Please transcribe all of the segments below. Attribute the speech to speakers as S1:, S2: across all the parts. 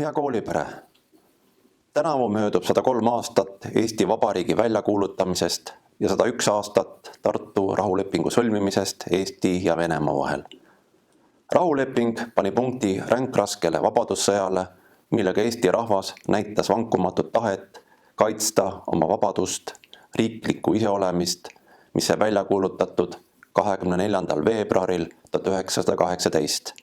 S1: Hea koolipere! Tänavu möödub 103 aastat Eesti Vabariigi väljakuulutamisest ja 101 aastat Tartu rahulepingu sõlmimisest Eesti ja Venemaa vahel. Rahuleping pani punkti ränkraskele vabadussõjale, millega Eesti rahvas näitas vankumatut tahet kaitsta oma vabadust, riiklikku iseolemist, mis sai välja kuulutatud 24. veebruaril 1918.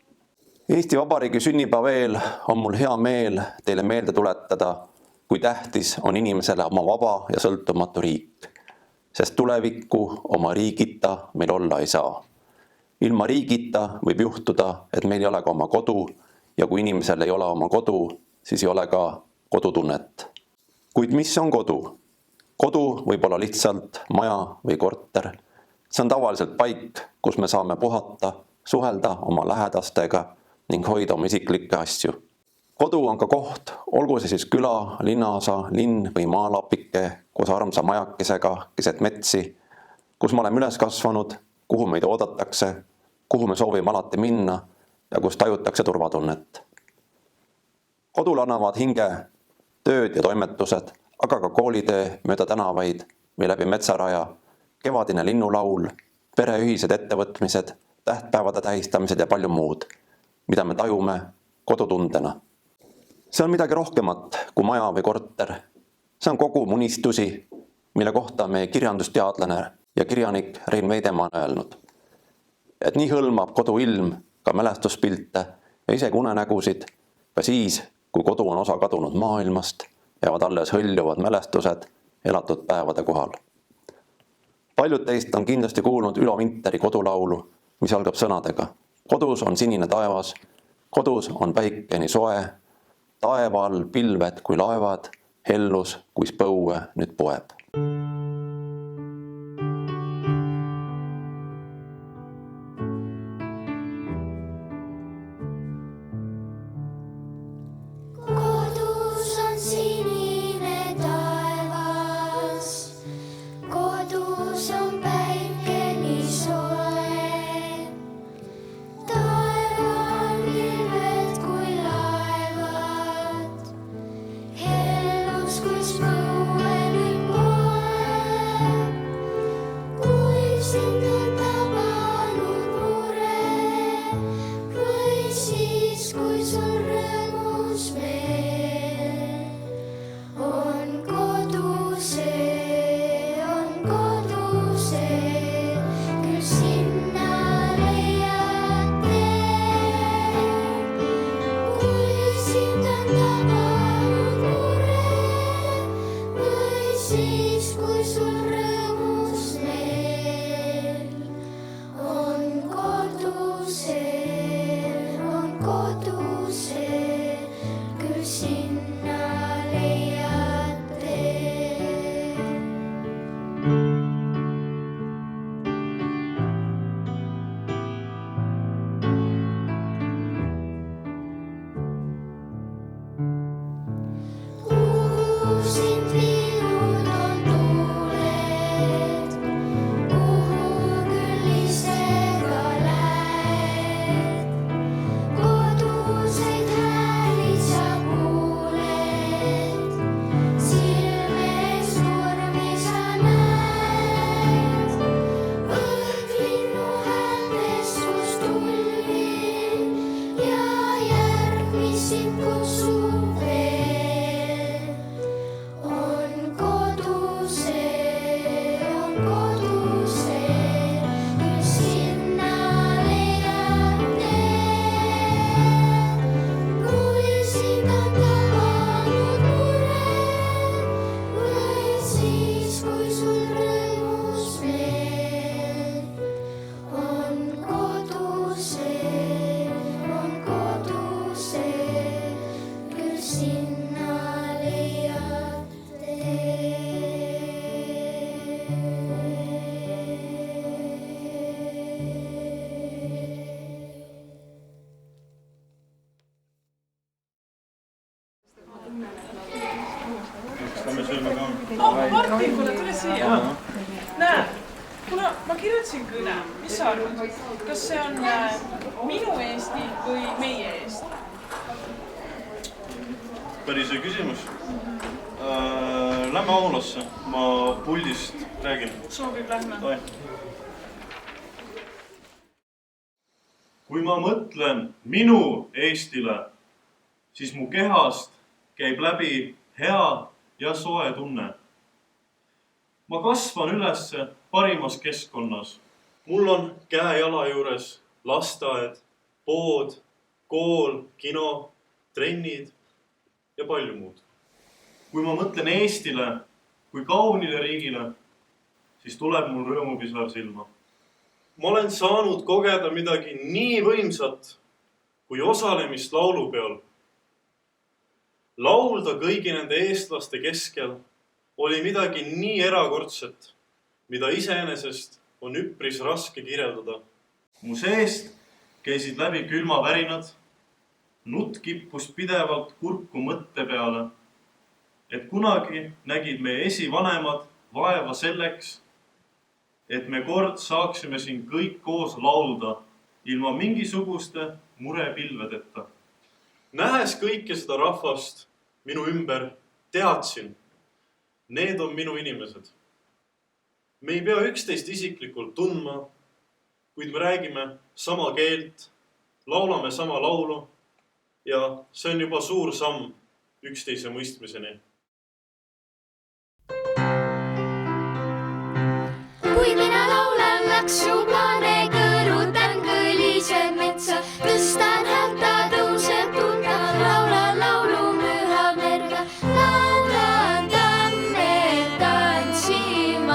S1: Eesti Vabariigi sünnipäeva eel on mul hea meel teile meelde tuletada, kui tähtis on inimesele oma vaba ja sõltumatu riik, sest tulevikku oma riigita meil olla ei saa. Ilma riigita võib juhtuda, et meil ei ole ka oma kodu ja kui inimesel ei ole oma kodu, siis ei ole ka kodutunnet. Kuid mis on kodu? Kodu võib olla lihtsalt maja või korter. See on tavaliselt paik, kus me saame puhata, suhelda oma lähedastega ning hoida oma isiklikke asju. Kodu on ka koht, olgu see siis küla, linnaosa, linn või maalapike koos armsa majakesega keset metsi, kus me oleme üles kasvanud, kuhu meid oodatakse, kuhu me soovime alati minna ja kus tajutakse turvatunnet. Kodul annavad hinge tööd ja toimetused, aga ka koolitee mööda tänavaid või läbi metsaraja, kevadine linnulaul, pereühised ettevõtmised, tähtpäevade tähistamised ja palju muud, mida me tajume kodutundena. See on midagi rohkemat kui maja või korter. See on kogu unistusi, mille kohta meie kirjandusteadlane ja kirjanik Rein Veidemaa on öelnud. Et nii hõlmab kodu ilm ka mälestuspilte ja isegi unenägusid, ka siis, kui kodu on osa kadunud maailmast, jäävad alles hõljuvad mälestused elatud päevade kohal. Paljud teist on kindlasti kuulnud Ülo Vinteri kodulaulu, mis algab sõnadega. Kodus on sinine taevas, kodus on päike nii soe, taeva all pilved kui laevad, hellus kuis põue nüüd poeb.
S2: Kodus on sinine taevas, kodus on päike nii soe. Kuis põue nüüd poeb.
S3: mis sa arvad, kas see on minu Eesti või meie Eesti?
S4: Päris hea küsimus. Lähme aulasse, ma puldist räägin.
S3: Soovib, lähme.
S4: Kui ma mõtlen minu Eestile, siis mu kehast käib läbi hea ja soe tunne. Ma kasvan ülesse parimas keskkonnas. Mul on käe-jala juures lasteaed, pood, kool, kino, trennid ja palju muud. Kui ma mõtlen Eestile kui kaunile riigile, siis tuleb mul rõõmupisar silma. Ma olen saanud kogeda midagi nii võimsat kui osalemist laulupeol. Laulda kõigi nende eestlaste keskel oli midagi nii erakordset, mida iseenesest on üpris raske kirjeldada. Mu seest käisid läbi külmavärinad, nutt kippus pidevalt kurku mõtte peale, et kunagi nägid meie esivanemad vaeva selleks, et me kord saaksime siin kõik koos laulda ilma mingisuguste murepilvedeta. Nähes kõike seda rahvast minu ümber, teadsin, need on minu inimesed. Me ei pea üksteist isiklikult tundma, kuid me räägime sama keelt, laulame sama laulu ja see on juba suur samm üksteise mõistmiseni.
S2: Kui mina laulan laksuplaane, kõõrutan kõlised metsa, tõstan häälta, tõuseb tunda, laulan laulu mühab merga, laulan tamme tantsimajje,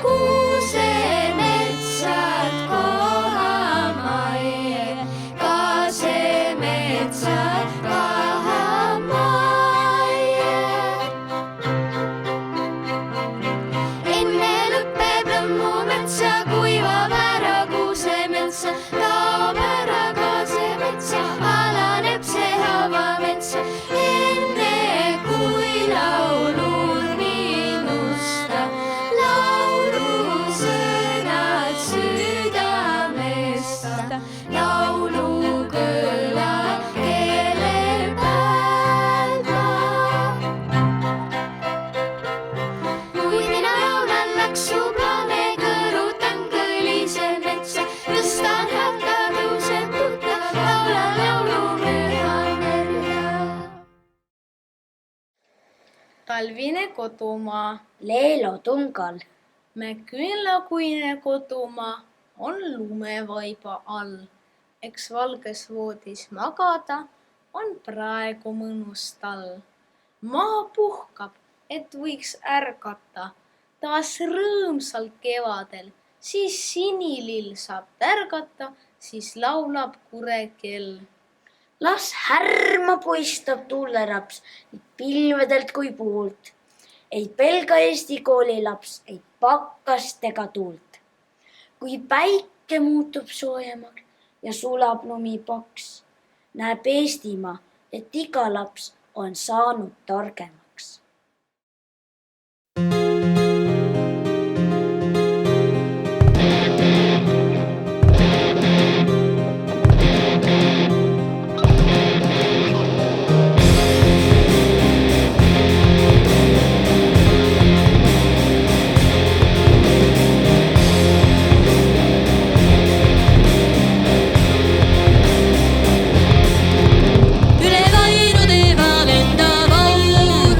S2: kuuse metsad kohamajje, kaase metsad kahamajje. Enne lõpeb lõmmu metsa, kuivab ära kuuse metsa, kaob ära kaase metsa, alaneb see hava metsa. Enne kui laulud minusta, laulusõnad südamesta, laulukõla keele päeva. Kui mina laulan laksuplaane, kõõrutan kõlised metsa, tõstan häälta, tõuseb tunda, laulan laulu mühab merga.
S5: Talvine kodumaa,
S6: Leelo Tungal,
S5: me küünlakuine kodumaa on lumevaiba all. Eks valges voodis magada on praegu mõnus talv. Maa puhkab, et võiks ärgata taas rõõmsalt kevadel, siis sinilill saab tärgata, siis laulab kurekell.
S6: las härma puistab tuuleraps nii pilvedelt kui puult. Ei pelga Eesti koolilaps, ei pakkast ega tuult. Kui päike muutub soojemaks ja sulab lumi paks, näeb Eestimaa, et iga laps on saanud targemaks.
S7: Üle Vainu teeva lendab aur,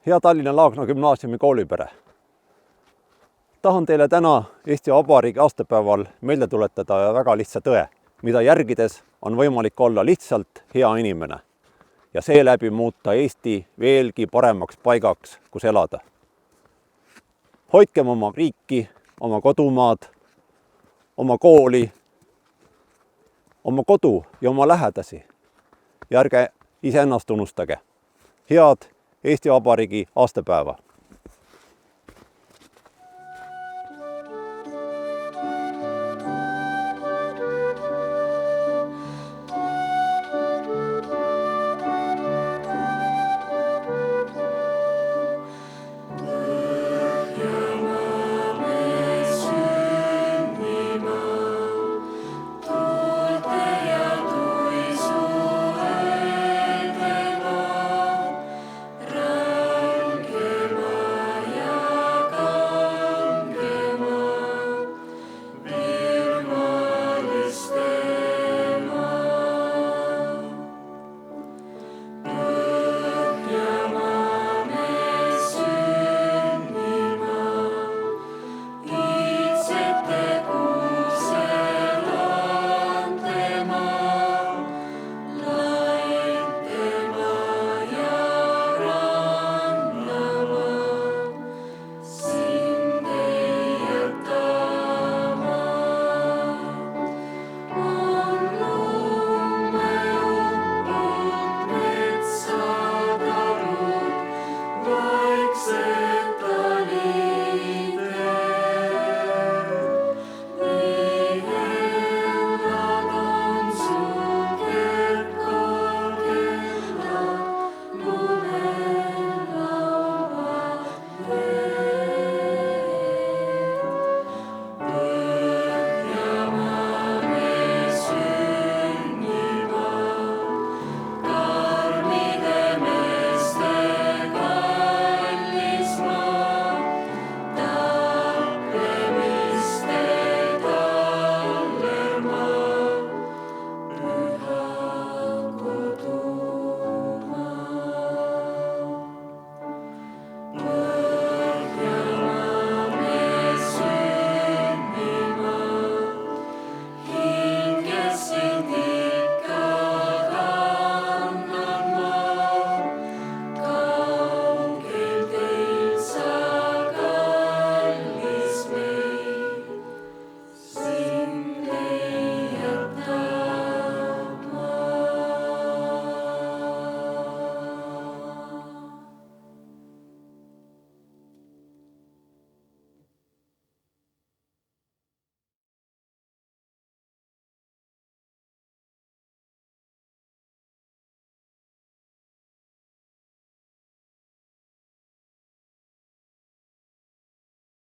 S7: Hea Tallinna Laagna gümnaasiumi koolipere! Tahan teile täna Eesti Vabariigi aastapäeval meelde tuletada väga lihtsa tõe, mida järgides on võimalik olla lihtsalt hea inimene ja seeläbi muuta Eesti veelgi paremaks paigaks, kus elada. Hoidkem oma riiki, oma kodumaad, oma kooli, oma kodu ja oma lähedasi. Ja ärge iseennast unustage. Head Eesti Vabariigi aastapäeva!